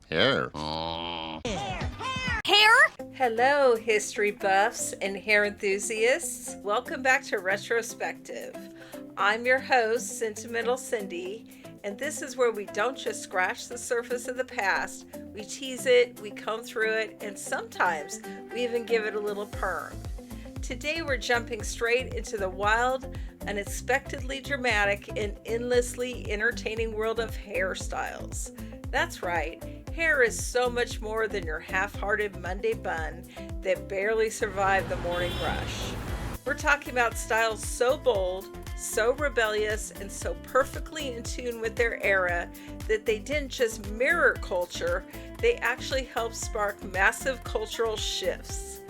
Hair. Hair? Hello, history buffs and hair enthusiasts. Welcome back to Retrospective. I'm your host, Sentimental Cindy, and this is where we don't just scratch the surface of the past, we tease it, we comb through it, and sometimes we even give it a little perm. Today we're jumping straight into the wild, unexpectedly dramatic, and endlessly entertaining world of hairstyles. That's right, hair is so much more than your half-hearted Monday bun that barely survived the morning rush. We're talking about styles so bold, so rebellious, and so perfectly in tune with their era that they didn't just mirror culture, they actually helped spark massive cultural shifts.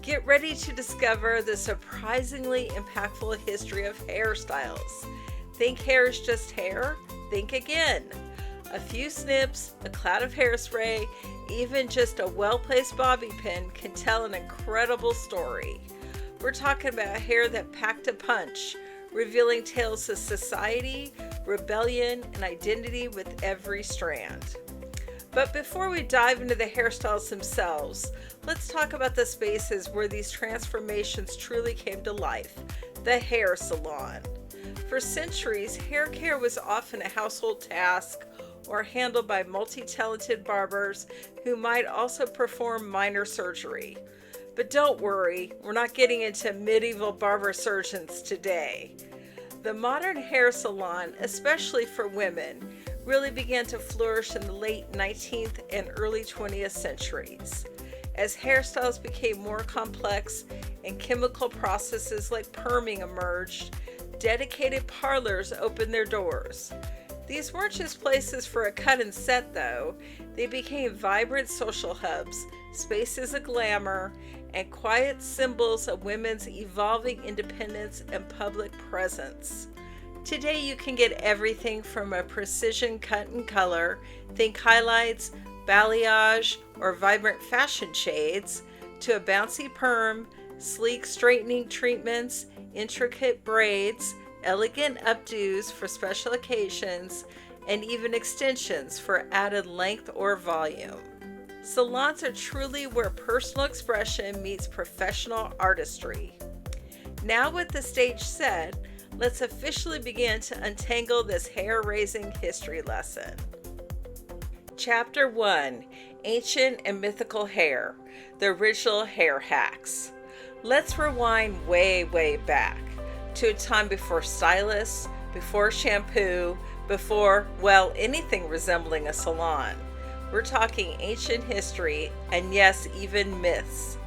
Get ready to discover the surprisingly impactful history of hairstyles. Think hair is just hair? Think again. A few snips, a cloud of hairspray, even just a well-placed bobby pin can tell an incredible story. We're talking about hair that packed a punch, revealing tales of society, rebellion, and identity with every strand. But before we dive into the hairstyles themselves, let's talk about the spaces where these transformations truly came to life, the hair salon. For centuries, hair care was often a household task or handled by multi-talented barbers who might also perform minor surgery. But don't worry, we're not getting into medieval barber surgeons today. The modern hair salon, especially for women, really began to flourish in the late 19th and early 20th centuries. As hairstyles became more complex and chemical processes like perming emerged, dedicated parlors opened their doors. These weren't just places for a cut and set though, they became vibrant social hubs, spaces of glamour, and quiet symbols of women's evolving independence and public presence. Today you can get everything from a precision cut and color, think highlights, balayage, or vibrant fashion shades, to a bouncy perm, sleek straightening treatments, intricate braids, elegant updos for special occasions, and even extensions for added length or volume. Salons are truly where personal expression meets professional artistry. Now with the stage set, let's officially begin to untangle this hair-raising history lesson. Chapter 1: Ancient and Mythical Hair, the original hair hacks. Let's rewind way back to a time before stylists, before shampoo, before, well, anything resembling a salon. We're talking ancient history, and yes, even myths.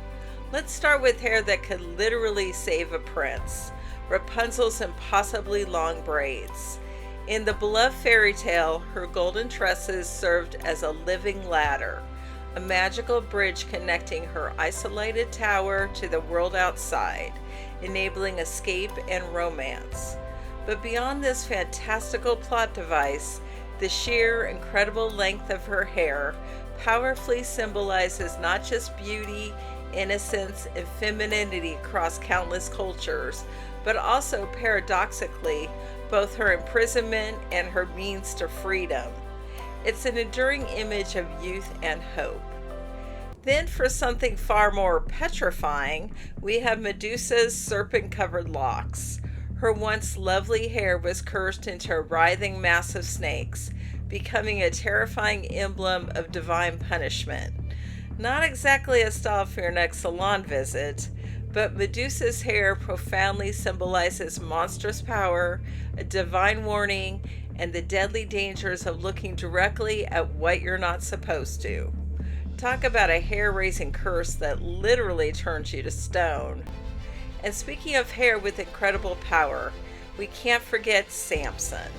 Let's start with hair that could literally save a prince, Rapunzel's impossibly long braids. In the beloved fairy tale, her golden tresses served as a living ladder, a magical bridge connecting her isolated tower to the world outside, enabling escape and romance. But beyond this fantastical plot device, the sheer, incredible length of her hair powerfully symbolizes not just beauty, innocence, and femininity across countless cultures, but also, paradoxically, both her imprisonment and her means to freedom. It's an enduring image of youth and hope. Then for something far more petrifying, we have Medusa's serpent-covered locks. Her once lovely hair was cursed into a writhing mass of snakes, becoming a terrifying emblem of divine punishment. Not exactly a style for your next salon visit, but Medusa's hair profoundly symbolizes monstrous power, a divine warning, and the deadly dangers of looking directly at what you're not supposed to. Talk about a hair-raising curse that literally turns you to stone. And speaking of hair with incredible power, we can't forget Samson.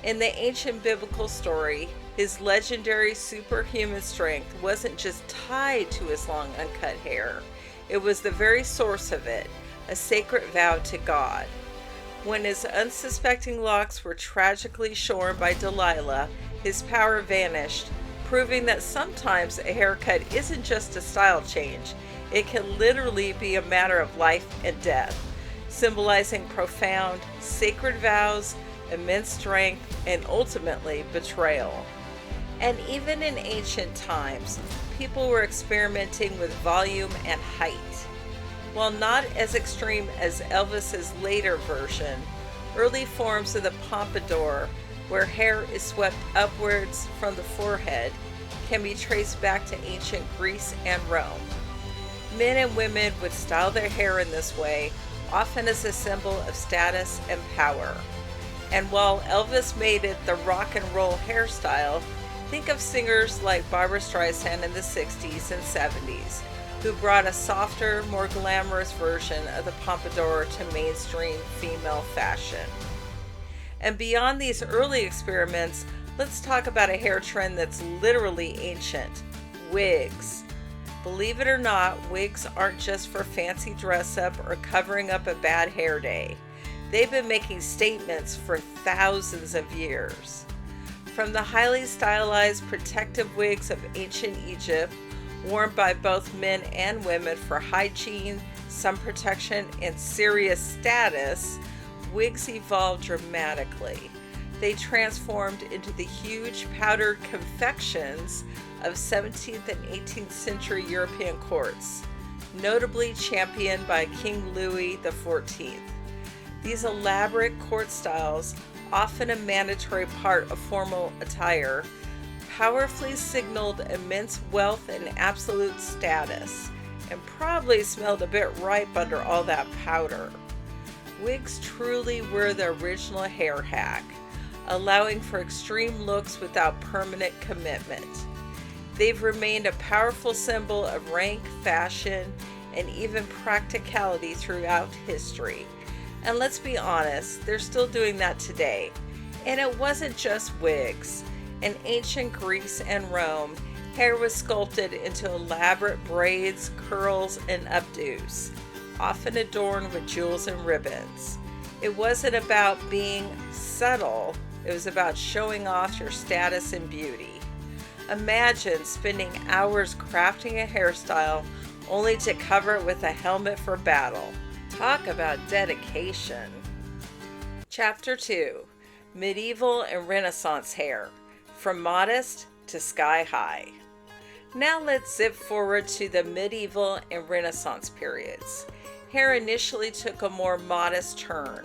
In the ancient biblical story, his legendary superhuman strength wasn't just tied to his long uncut hair. It was the very source of it, a sacred vow to God. When his unsuspecting locks were tragically shorn by Delilah, his power vanished, proving that sometimes a haircut isn't just a style change, it can literally be a matter of life and death, symbolizing profound, sacred vows, immense strength, and ultimately betrayal. And even in ancient times, people were experimenting with volume and height. While not as extreme as Elvis's later version, early forms of the pompadour, where hair is swept upwards from the forehead, can be traced back to ancient Greece and Rome. Men and women would style their hair in this way, often as a symbol of status and power. And while Elvis made it the rock and roll hairstyle, think of singers like Barbra Streisand in the 60s and 70s, who brought a softer, more glamorous version of the pompadour to mainstream female fashion. And beyond these early experiments, let's talk about a hair trend that's literally ancient: wigs. Believe it or not, wigs aren't just for fancy dress up or covering up a bad hair day. They've been making statements for thousands of years. From the highly stylized protective wigs of ancient Egypt, worn by both men and women for hygiene, sun protection, and serious status, wigs evolved dramatically. They transformed into the huge powdered confections of 17th and 18th century European courts, notably championed by King Louis XIV. These elaborate court styles, often a mandatory part of formal attire, powerfully signaled immense wealth and absolute status, and probably smelled a bit ripe under all that powder. Wigs truly were the original hair hack, allowing for extreme looks without permanent commitment. They've remained a powerful symbol of rank, fashion, and even practicality throughout history. And let's be honest, they're still doing that today. And it wasn't just wigs. In ancient Greece and Rome, hair was sculpted into elaborate braids, curls, and updos, often adorned with jewels and ribbons. It wasn't about being subtle, it was about showing off your status and beauty. Imagine spending hours crafting a hairstyle only to cover it with a helmet for battle. Talk about dedication. Chapter 2: Medieval and Renaissance hair, from modest to sky high. Now let's zip forward to the medieval and Renaissance periods. Hair initially took a more modest turn,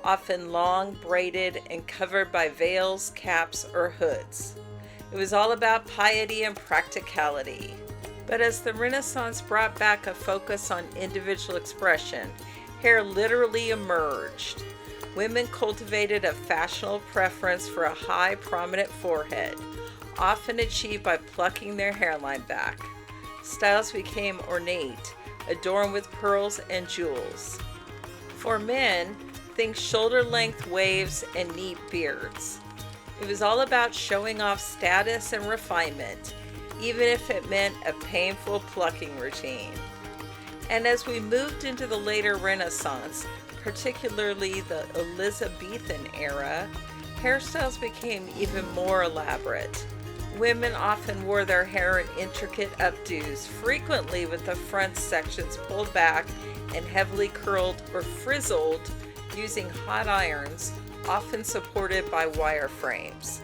often long, braided, and covered by veils, caps, or hoods. It was all about piety and practicality. But as the Renaissance brought back a focus on individual expression, hair literally emerged. Women cultivated a fashionable preference for a high, prominent forehead, often achieved by plucking their hairline back. Styles became ornate, adorned with pearls and jewels. For men, think shoulder-length waves and neat beards. It was all about showing off status and refinement, even if it meant a painful plucking routine. And as we moved into the later Renaissance, particularly the Elizabethan era, hairstyles became even more elaborate. Women often wore their hair in intricate updos, frequently with the front sections pulled back and heavily curled or frizzled using hot irons, often supported by wire frames.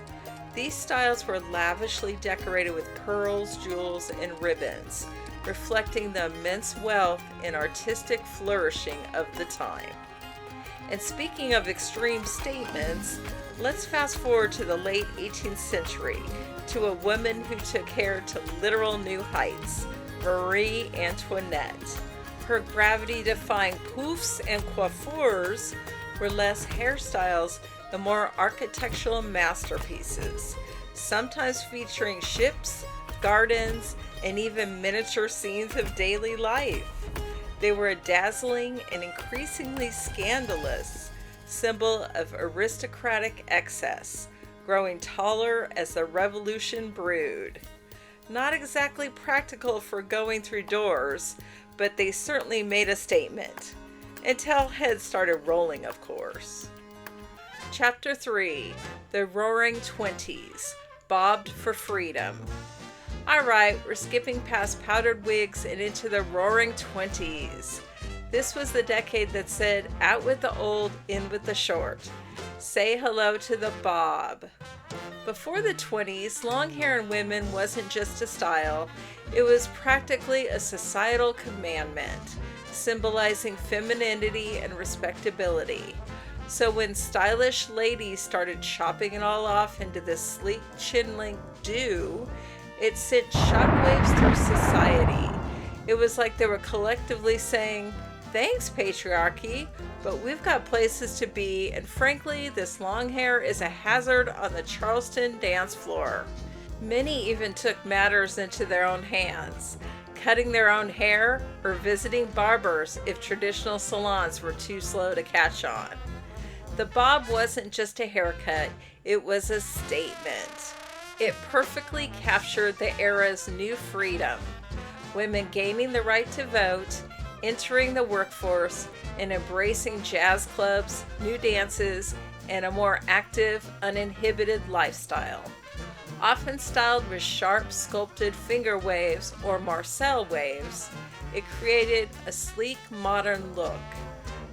These styles were lavishly decorated with pearls, jewels, and ribbons, reflecting the immense wealth and artistic flourishing of the time. And speaking of extreme statements, let's fast forward to the late 18th century to a woman who took hair to literal new heights, Marie Antoinette. Her gravity-defying poufs and coiffures were less hairstyles and more architectural masterpieces, sometimes featuring ships, gardens, and even miniature scenes of daily life. They were a dazzling and increasingly scandalous symbol of aristocratic excess, growing taller as the revolution brewed. Not exactly practical for going through doors, but they certainly made a statement. Until heads started rolling, of course. Chapter 3: The Roaring Twenties, Bobbed for Freedom. Alright, we're skipping past powdered wigs and into the Roaring Twenties. This was the decade that said, out with the old, in with the short. Say hello to the bob. Before the 20s, long hair in women wasn't just a style, it was practically a societal commandment, symbolizing femininity and respectability. So when stylish ladies started chopping it all off into this sleek chin-length do, it sent shockwaves through society. It was like they were collectively saying, "Thanks, patriarchy, but we've got places to be, and frankly, this long hair is a hazard on the Charleston dance floor." Many even took matters into their own hands, cutting their own hair or visiting barbers if traditional salons were too slow to catch on. The bob wasn't just a haircut, it was a statement. It perfectly captured the era's new freedom. Women gaining the right to vote, entering the workforce, and embracing jazz clubs, new dances, and a more active, uninhibited lifestyle. Often styled with sharp, sculpted finger waves or Marcel waves, it created a sleek, modern look.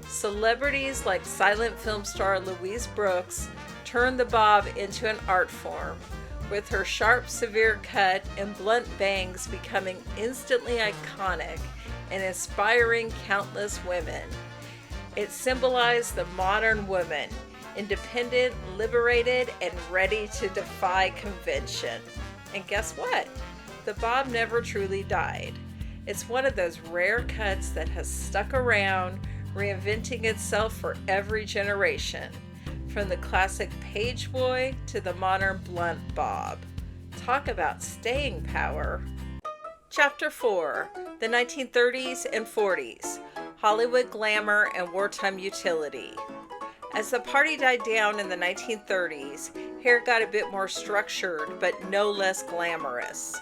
Celebrities like silent film star Louise Brooks turned the bob into an art form, with her sharp, severe cut and blunt bangs becoming instantly iconic and inspiring countless women. It symbolized the modern woman, independent, liberated, and ready to defy convention. And guess what? The bob never truly died. It's one of those rare cuts that has stuck around, reinventing itself for every generation, from the classic page boy to the modern blunt bob. Talk about staying power. Chapter 4, the 1930s and 40s, Hollywood glamour and wartime utility. As the party died down in the 1930s, hair got a bit more structured but no less glamorous.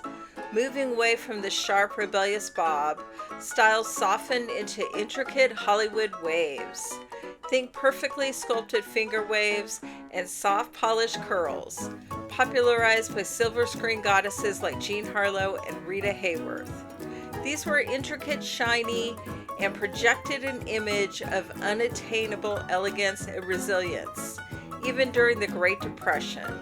Moving away from the sharp, rebellious bob, styles softened into intricate Hollywood waves. Think perfectly sculpted finger waves and soft, polished curls, popularized by silver screen goddesses like Jean Harlow and Rita Hayworth. These were intricate, shiny, and projected an image of unattainable elegance and resilience, even during the Great Depression.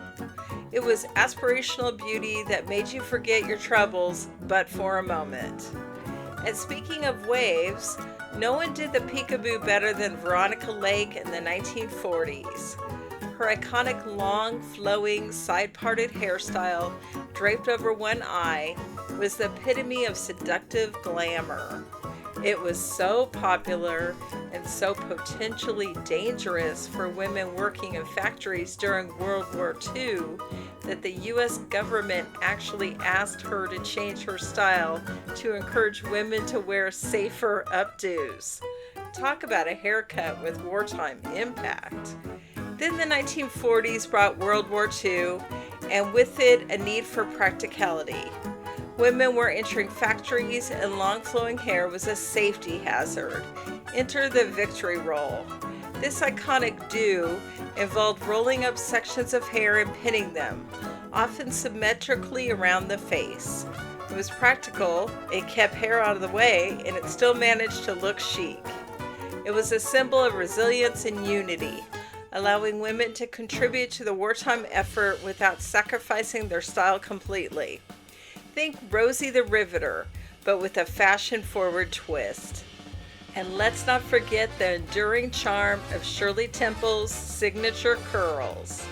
It was aspirational beauty that made you forget your troubles, but for a moment. And speaking of waves, no one did the peekaboo better than Veronica Lake in the 1940s. Her iconic long, flowing, side-parted hairstyle, draped over one eye, was the epitome of seductive glamour. It was so popular and so potentially dangerous for women working in factories during World War II that the U.S. government actually asked her to change her style to encourage women to wear safer updos. Talk about a haircut with wartime impact. Then the 1940s brought World War II, and with it a need for practicality. Women were entering factories and long flowing hair was a safety hazard. Enter the victory roll. This iconic do involved rolling up sections of hair and pinning them, often symmetrically around the face. It was practical, it kept hair out of the way, and it still managed to look chic. It was a symbol of resilience and unity, allowing women to contribute to the wartime effort without sacrificing their style completely. Think Rosie the Riveter, but with a fashion-forward twist. And let's not forget the enduring charm of Shirley Temple's signature curls.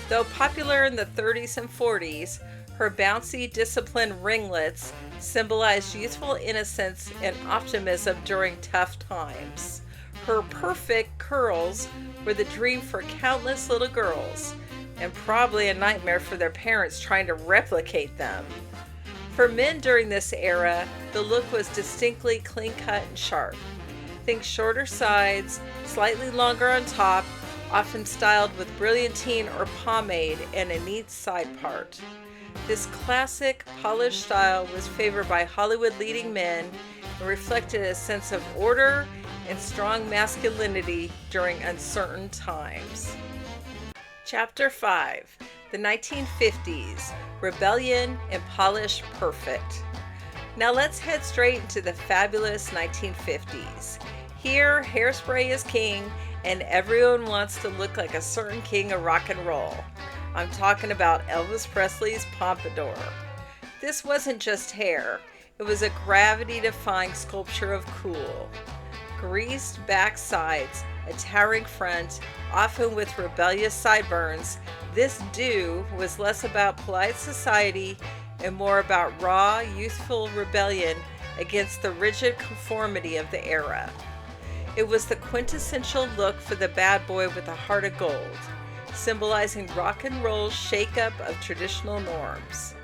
Though popular in the 30s and 40s, her bouncy, disciplined ringlets symbolized youthful innocence and optimism during tough times. Her perfect curls were the dream for countless little girls, and probably a nightmare for their parents trying to replicate them. For men during this era, the look was distinctly clean-cut and sharp. Think shorter sides, slightly longer on top, often styled with brilliantine or pomade and a neat side part. This classic, polished style was favored by Hollywood leading men and reflected a sense of order and strong masculinity during uncertain times. Chapter 5, the 1950s, Rebellion and Polish Perfect. Now let's head straight into the fabulous 1950s. Here, hairspray is king, and everyone wants to look like a certain king of rock and roll. I'm talking about Elvis Presley's pompadour. This wasn't just hair, it was a gravity-defying sculpture of cool. Greased back sides, a towering front, often with rebellious sideburns, this do was less about polite society and more about raw, youthful rebellion against the rigid conformity of the era. It was the quintessential look for the bad boy with a heart of gold, symbolizing rock and roll's shake-up of traditional norms.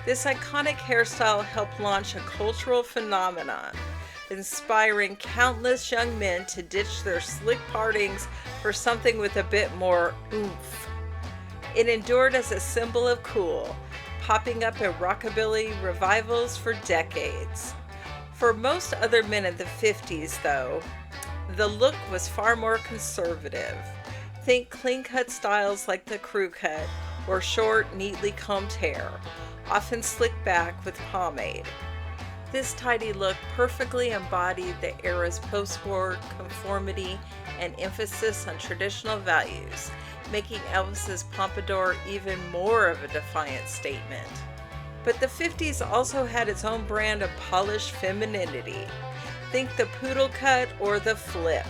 This iconic hairstyle helped launch a cultural phenomenon, inspiring countless young men to ditch their slick partings for something with a bit more oomph. It endured as a symbol of cool, popping up in rockabilly revivals for decades. For most other men in the 50s, though, the look was far more conservative. Think clean-cut styles like the crew cut or short, neatly combed hair, often slicked back with pomade. This tidy look perfectly embodied the era's post-war conformity and emphasis on traditional values, making Elvis's pompadour even more of a defiant statement. But the 50s also had its own brand of polished femininity. Think the poodle cut or the flip.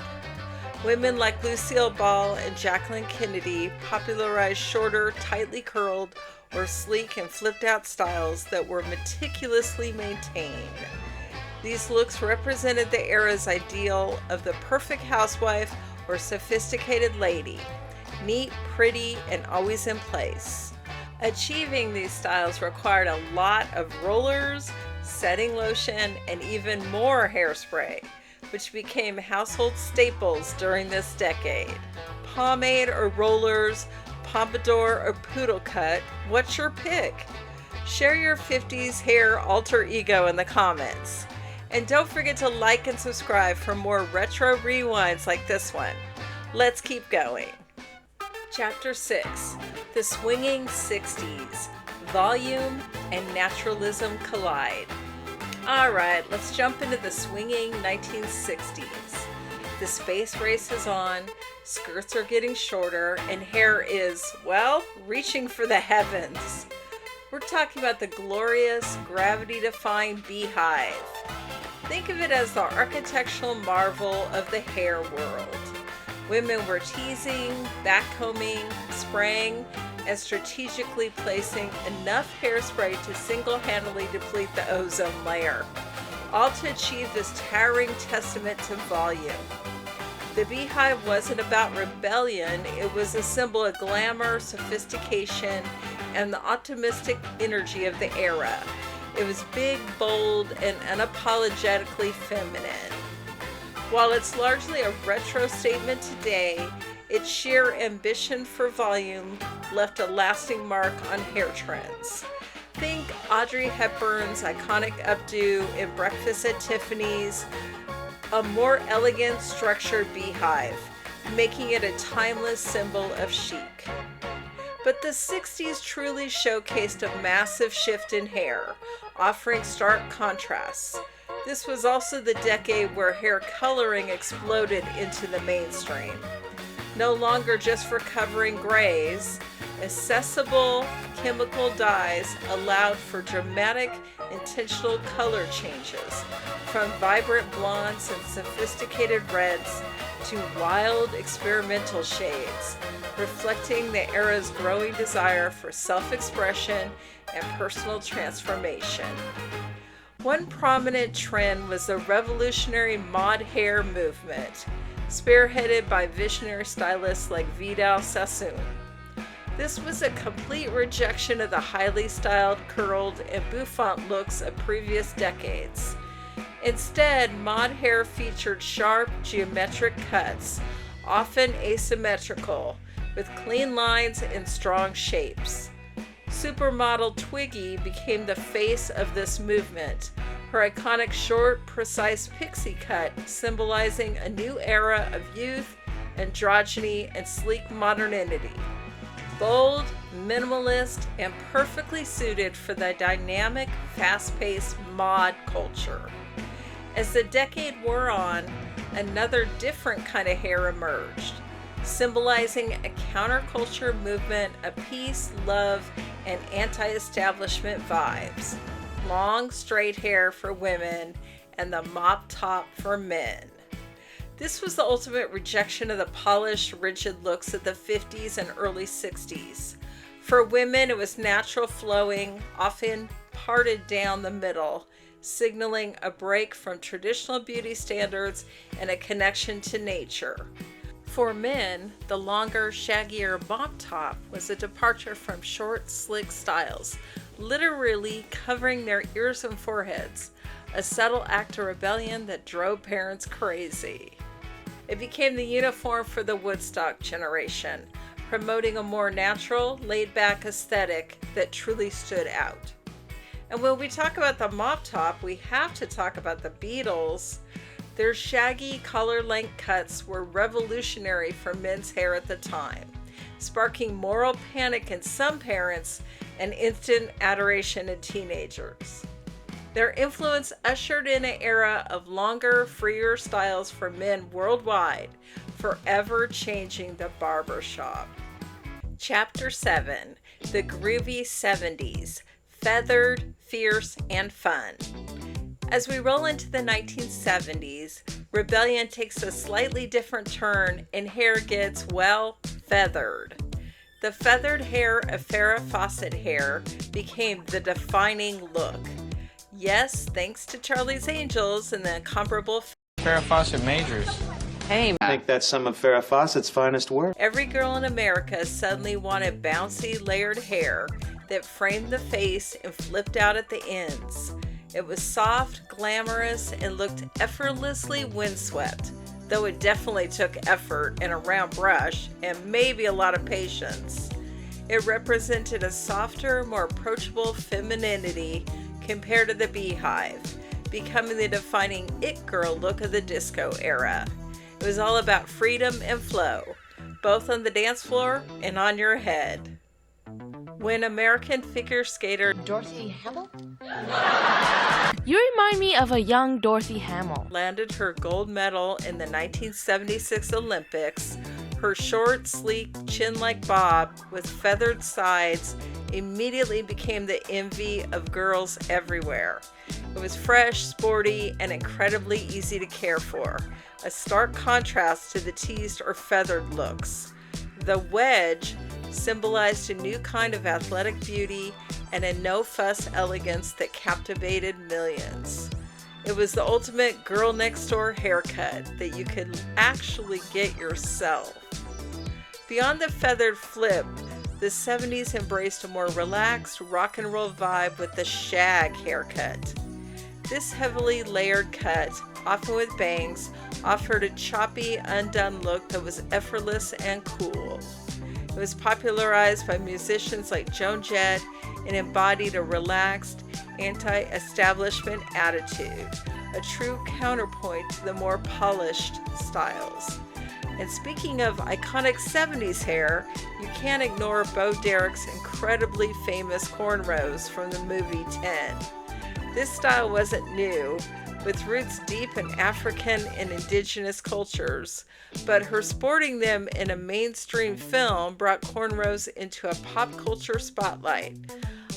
Women like Lucille Ball and Jacqueline Kennedy popularized shorter, tightly curled, or sleek and flipped out styles that were meticulously maintained. These looks represented the era's ideal of the perfect housewife or sophisticated lady, neat, pretty, and always in place. Achieving these styles required a lot of rollers, setting lotion, and even more hairspray, which became household staples during this decade. Pomade or rollers, pompadour or poodle cut, what's your pick? Share your 50s hair alter ego in the comments. And don't forget to like and subscribe for more retro rewinds like this one. Let's keep going. Chapter 6, The Swinging 60s, Volume and Naturalism Collide. Alright, let's jump into the swinging 1960s. The space race is on, skirts are getting shorter, and hair is, well, reaching for the heavens. We're talking about the glorious, gravity-defying beehive. Think of it as the architectural marvel of the hair world. Women were teasing, backcombing, spraying, and strategically placing enough hairspray to single-handedly deplete the ozone layer, all to achieve this towering testament to volume. The beehive wasn't about rebellion, it was a symbol of glamour, sophistication, and the optimistic energy of the era. It was big, bold, and unapologetically feminine. While it's largely a retro statement today, its sheer ambition for volume left a lasting mark on hair trends. Think Audrey Hepburn's iconic updo in Breakfast at Tiffany's, a more elegant, structured beehive, making it a timeless symbol of chic. But the 60s truly showcased a massive shift in hair, offering stark contrasts. This was also the decade where hair coloring exploded into the mainstream. No longer just for covering grays, accessible chemical dyes allowed for dramatic, intentional color changes, from vibrant blondes and sophisticated reds to wild experimental shades, reflecting the era's growing desire for self-expression and personal transformation. One prominent trend was the revolutionary mod hair movement, spearheaded by visionary stylists like Vidal Sassoon. This was a complete rejection of the highly styled, curled, and bouffant looks of previous decades. Instead, mod hair featured sharp, geometric cuts, often asymmetrical, with clean lines and strong shapes. Supermodel Twiggy became the face of this movement, her iconic short, precise pixie cut symbolizing a new era of youth, androgyny, and sleek modernity. Bold, minimalist, and perfectly suited for the dynamic, fast-paced mod culture. As the decade wore on, another different kind of hair emerged. symbolizing a counterculture movement of peace, love, and anti-establishment vibes. Long, straight hair for women and the mop top for men. This was the ultimate rejection of the polished, rigid looks of the 50s and early 60s. For women, it was natural flowing, often parted down the middle, signaling a break from traditional beauty standards and a connection to nature. For men, the longer, shaggier mop top was a departure from short, slick styles, literally covering their ears and foreheads, a subtle act of rebellion that drove parents crazy. It became the uniform for the Woodstock generation, promoting a more natural, laid-back aesthetic that truly stood out. And when we talk about the mop top, we have to talk about the Beatles. Their shaggy collar-length cuts were revolutionary for men's hair at the time, sparking moral panic in some parents and instant adoration in teenagers. Their influence ushered in an era of longer, freer styles for men worldwide, forever changing the barbershop. Chapter 7, The Groovy 70s, Feathered, Fierce, and Fun. As we roll into the 1970s, rebellion takes a slightly different turn and hair gets, well, feathered. The feathered hair of Farrah Fawcett hair became the defining look. Yes, thanks to Charlie's Angels and the incomparable Farrah Fawcett Majors. Hey, I think that's some of Farrah Fawcett's finest work. Every girl in America suddenly wanted bouncy, layered hair that framed the face and flipped out at the ends. It was soft, glamorous, and looked effortlessly windswept, though it definitely took effort and a round brush and maybe a lot of patience. It represented a softer, more approachable femininity compared to the beehive, becoming the defining it girl look of the disco era. It was all about freedom and flow, both on the dance floor and on your head. When American figure skater Dorothy Hamill? You remind me of a young Dorothy Hamill. landed her gold medal in the 1976 Olympics, her short, sleek, chin-like bob with feathered sides immediately became the envy of girls everywhere. It was fresh, sporty, and incredibly easy to care for, a stark contrast to the teased or feathered looks. The wedge symbolized a new kind of athletic beauty and a no-fuss elegance that captivated millions. It was the ultimate girl next door haircut that you could actually get yourself. Beyond the feathered flip, the 70s embraced a more relaxed rock and roll vibe with the shag haircut. This heavily layered cut, often with bangs, offered a choppy, undone look that was effortless and cool. It was popularized by musicians like Joan Jett and embodied a relaxed, anti-establishment attitude, a true counterpoint to the more polished styles. And speaking of iconic 70s hair, you can't ignore Bo Derek's incredibly famous cornrows from the movie 10. This style wasn't new, with roots deep in African and indigenous cultures, but her sporting them in a mainstream film brought cornrows into a pop culture spotlight,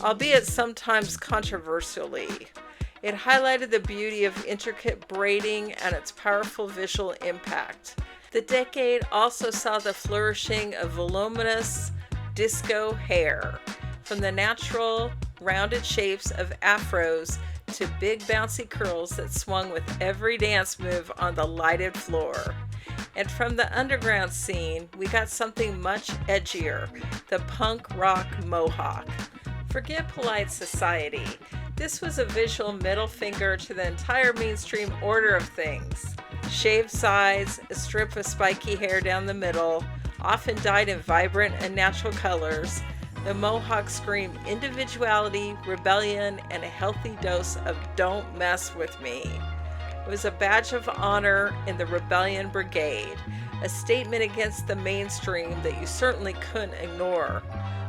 albeit sometimes controversially. It highlighted the beauty of intricate braiding and its powerful visual impact. The decade also saw the flourishing of voluminous disco hair, from the natural, rounded shapes of afros to big bouncy curls that swung with every dance move on the lighted floor. And from the underground scene, we got something much edgier, the punk rock mohawk. Forget polite society. This was a visual middle finger to the entire mainstream order of things. Shaved sides, a strip of spiky hair down the middle, often dyed in vibrant and natural colors, the mohawk screamed individuality, rebellion, and a healthy dose of don't mess with me. It was a badge of honor in the Rebellion Brigade, a statement against the mainstream that you certainly couldn't ignore.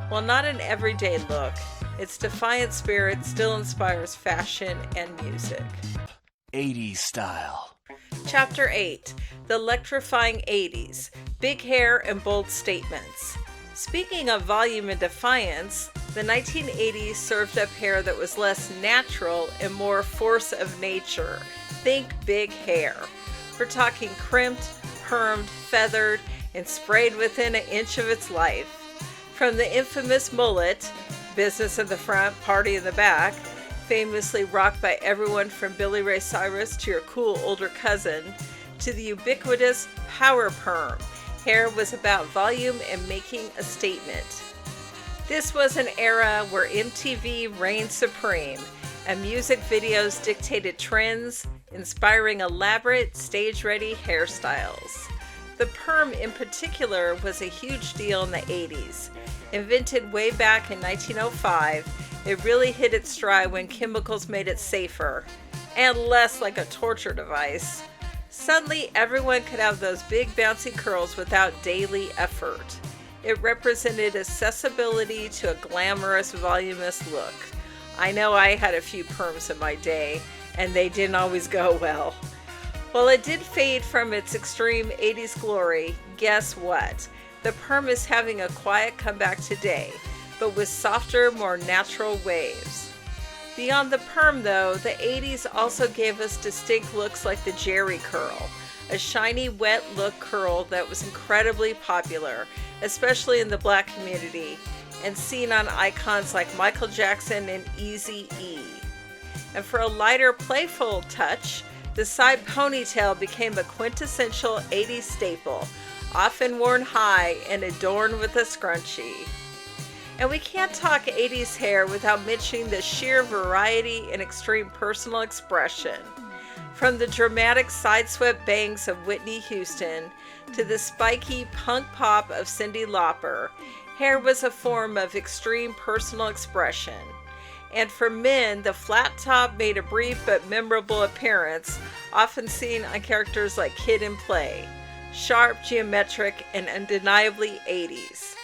While not an everyday look, its defiant spirit still inspires fashion and music. 80s style. Chapter 8, The Electrifying 80s, big hair and bold statements. Speaking of volume and defiance, the 1980s served up hair that was less natural and more force of nature. Think big hair. We're talking crimped, permed, feathered, and sprayed within an inch of its life. From the infamous mullet, business in the front, party in the back, famously rocked by everyone from Billy Ray Cyrus to your cool older cousin, to the ubiquitous power perm. Hair was about volume and making a statement. This was an era where MTV reigned supreme, and music videos dictated trends, inspiring elaborate, stage-ready hairstyles. The perm in particular was a huge deal in the 80s. Invented way back in 1905, it really hit its stride when chemicals made it safer, and less like a torture device. Suddenly, everyone could have those big bouncy curls without daily effort. It represented accessibility to a glamorous, voluminous look. I know I had a few perms in my day, and they didn't always go well. While it did fade from its extreme 80s glory, guess what? The perm is having a quiet comeback today, but with softer, more natural waves. Beyond the perm though, the 80s also gave us distinct looks like the Jerry curl, a shiny, wet look curl that was incredibly popular, especially in the black community, and seen on icons like Michael Jackson and Eazy-E. And for a lighter, playful touch, the side ponytail became a quintessential 80s staple, often worn high and adorned with a scrunchie. And we can't talk 80s hair without mentioning the sheer variety and extreme personal expression. From the dramatic side-swept bangs of Whitney Houston to the spiky punk pop of Cyndi Lauper, hair was a form of extreme personal expression. And for men, the flat top made a brief but memorable appearance, often seen on characters like Kid and Play. Sharp, geometric, and undeniably 80s.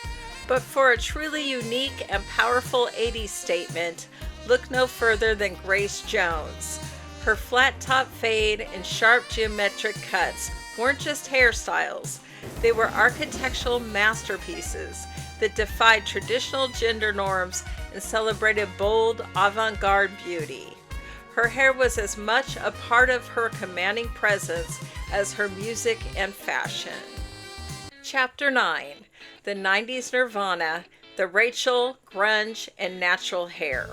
But for a truly unique and powerful 80s statement, look no further than Grace Jones. Her flat top fade and sharp geometric cuts weren't just hairstyles, they were architectural masterpieces that defied traditional gender norms and celebrated bold, avant-garde beauty. Her hair was as much a part of her commanding presence as her music and fashion. Chapter 9. The 90s Nirvana, the Rachel, grunge, and natural hair.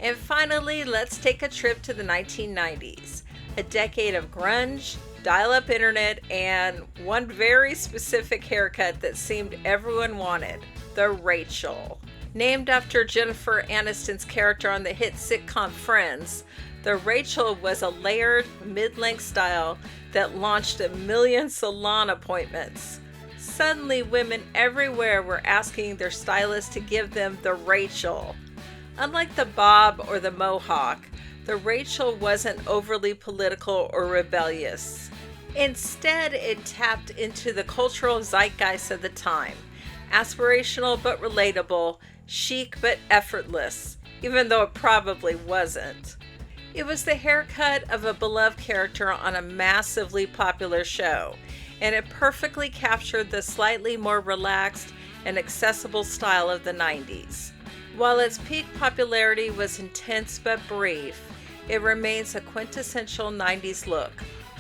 And finally, let's take a trip to the 1990s, a decade of grunge, dial-up internet, and one very specific haircut that seemed everyone wanted, the Rachel. Named after Jennifer Aniston's character on the hit sitcom Friends, the Rachel was a layered, mid-length style that launched a million salon appointments. Suddenly, women everywhere were asking their stylist to give them the Rachel. Unlike the bob or the mohawk, the Rachel wasn't overly political or rebellious. Instead, it tapped into the cultural zeitgeist of the time. Aspirational but relatable, chic but effortless, even though it probably wasn't. It was the haircut of a beloved character on a massively popular show, and it perfectly captured the slightly more relaxed and accessible style of the 90s. While its peak popularity was intense but brief, it remains a quintessential 90s look,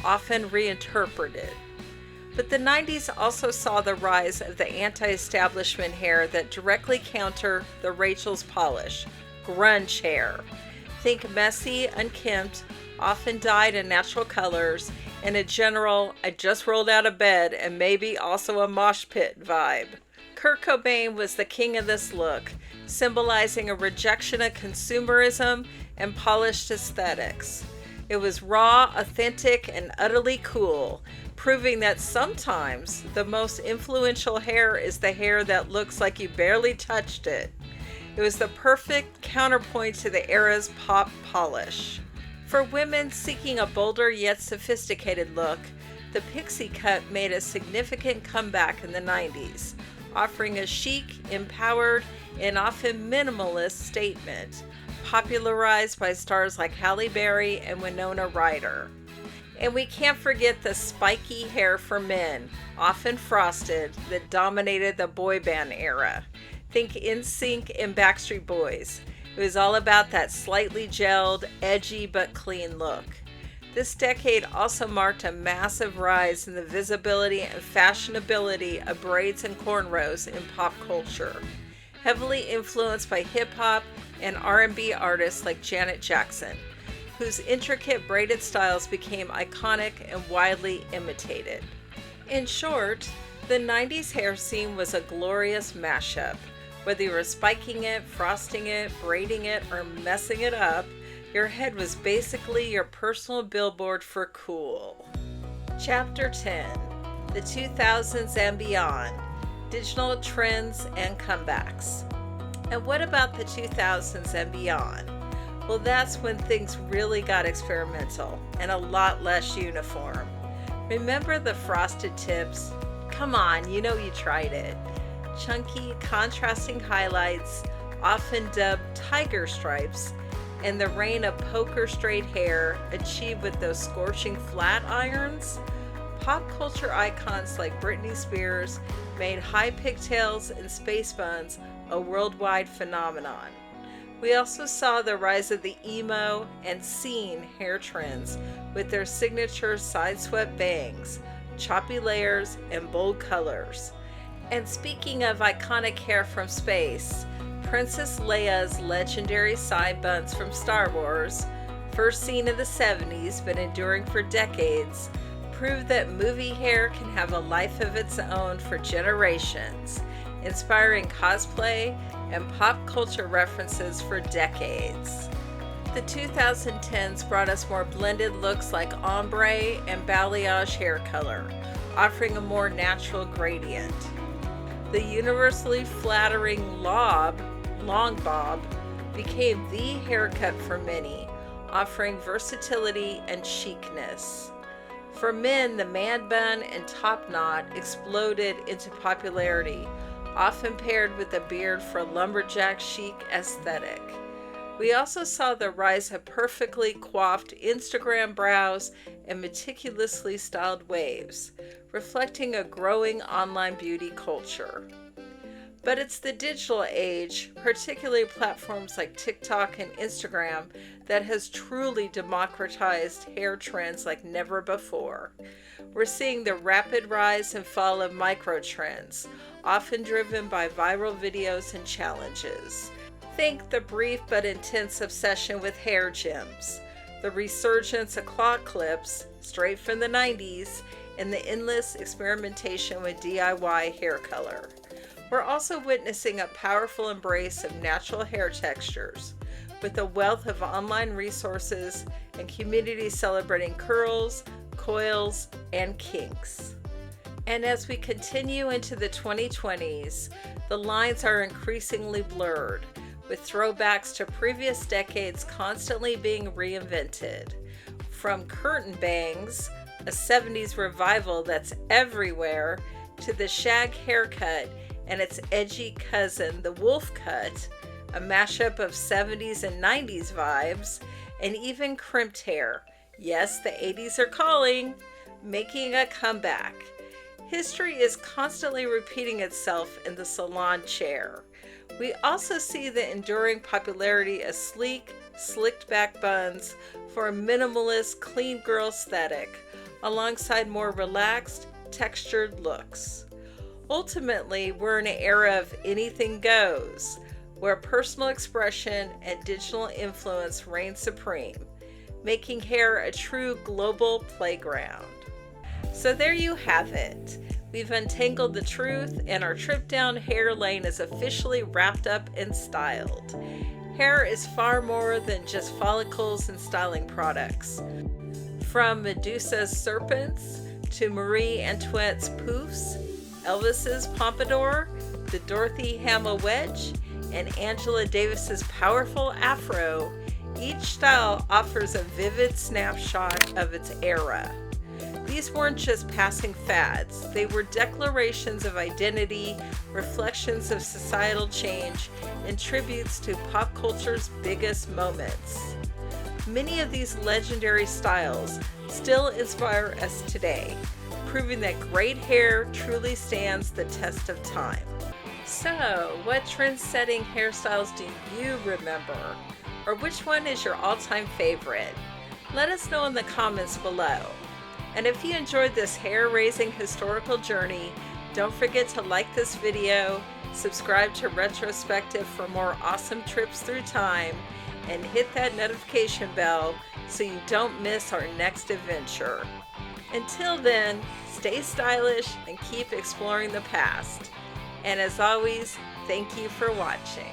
often reinterpreted. But the 90s also saw the rise of the anti-establishment hair that directly counter the Rachel's polish, grunge hair. Think messy, unkempt, often dyed in natural colors, and a general, I just rolled out of bed and maybe also a mosh pit vibe. Kurt Cobain was the king of this look, symbolizing a rejection of consumerism and polished aesthetics. It was raw, authentic, and utterly cool, proving that sometimes the most influential hair is the hair that looks like you barely touched it. It was the perfect counterpoint to the era's pop polish. For women seeking a bolder yet sophisticated look, the pixie cut made a significant comeback in the 90s, offering a chic, empowered, and often minimalist statement, popularized by stars like Halle Berry and Winona Ryder. And we can't forget the spiky hair for men, often frosted, that dominated the boy band era. Think NSYNC and Backstreet Boys. It was all about that slightly gelled, edgy but clean look. This decade also marked a massive rise in the visibility and fashionability of braids and cornrows in pop culture, heavily influenced by hip-hop and R&B artists like Janet Jackson, whose intricate braided styles became iconic and widely imitated. In short, the 90s hair scene was a glorious mashup. Whether you were spiking it, frosting it, braiding it, or messing it up, your head was basically your personal billboard for cool. Chapter 10, the 2000s and beyond, digital trends and comebacks. And what about the 2000s and beyond? Well, that's when things really got experimental and a lot less uniform. Remember the frosted tips? Come on, you know you tried it. Chunky, contrasting highlights, often dubbed tiger stripes, and the reign of poker straight hair achieved with those scorching flat irons. Pop culture icons like Britney Spears made high pigtails and space buns a worldwide phenomenon. We also saw the rise of the emo and scene hair trends with their signature side-swept bangs, choppy layers, and bold colors. And speaking of iconic hair from space, Princess Leia's legendary side buns from Star Wars, first seen in the 70s but enduring for decades, prove that movie hair can have a life of its own for generations, inspiring cosplay and pop culture references for decades. The 2010s brought us more blended looks like ombre and balayage hair color, offering a more natural gradient. The universally flattering long bob, became the haircut for many, offering versatility and chicness. For men, the man bun and top knot exploded into popularity, often paired with a beard for a lumberjack chic aesthetic. We also saw the rise of perfectly coiffed Instagram brows and meticulously styled waves, reflecting a growing online beauty culture. But it's the digital age, particularly platforms like TikTok and Instagram, that has truly democratized hair trends like never before. We're seeing the rapid rise and fall of micro trends, often driven by viral videos and challenges. Think the brief but intense obsession with hair gems, the resurgence of claw clips, straight from the 90s, and the endless experimentation with DIY hair color. We're also witnessing a powerful embrace of natural hair textures, with a wealth of online resources and communities celebrating curls, coils, and kinks. And as we continue into the 2020s, the lines are increasingly blurred, with throwbacks to previous decades constantly being reinvented. From curtain bangs, a 70s revival that's everywhere, to the shag haircut and its edgy cousin, the wolf cut, a mashup of 70s and 90s vibes, and even crimped hair. Yes, the 80s are calling, making a comeback. History is constantly repeating itself in the salon chair. We also see the enduring popularity of sleek, slicked back buns for a minimalist, clean girl aesthetic, alongside more relaxed, textured looks. Ultimately, we're in an era of anything goes, where personal expression and digital influence reign supreme, making hair a true global playground. So there you have it. We've untangled the truth, and our trip down hair lane is officially wrapped up and styled. Hair is far more than just follicles and styling products. From Medusa's serpents to Marie Antoinette's poufs, Elvis's pompadour, the Dorothy Hamill wedge, and Angela Davis's powerful afro, each style offers a vivid snapshot of its era. These weren't just passing fads, they were declarations of identity, reflections of societal change, and tributes to pop culture's biggest moments. Many of these legendary styles still inspire us today, proving that great hair truly stands the test of time. So, what trend-setting hairstyles do you remember? Or which one is your all-time favorite? Let us know in the comments below. And if you enjoyed this hair-raising historical journey, don't forget to like this video, subscribe to Retrospective for more awesome trips through time, and hit that notification bell so you don't miss our next adventure. Until then, stay stylish and keep exploring the past. And as always, thank you for watching.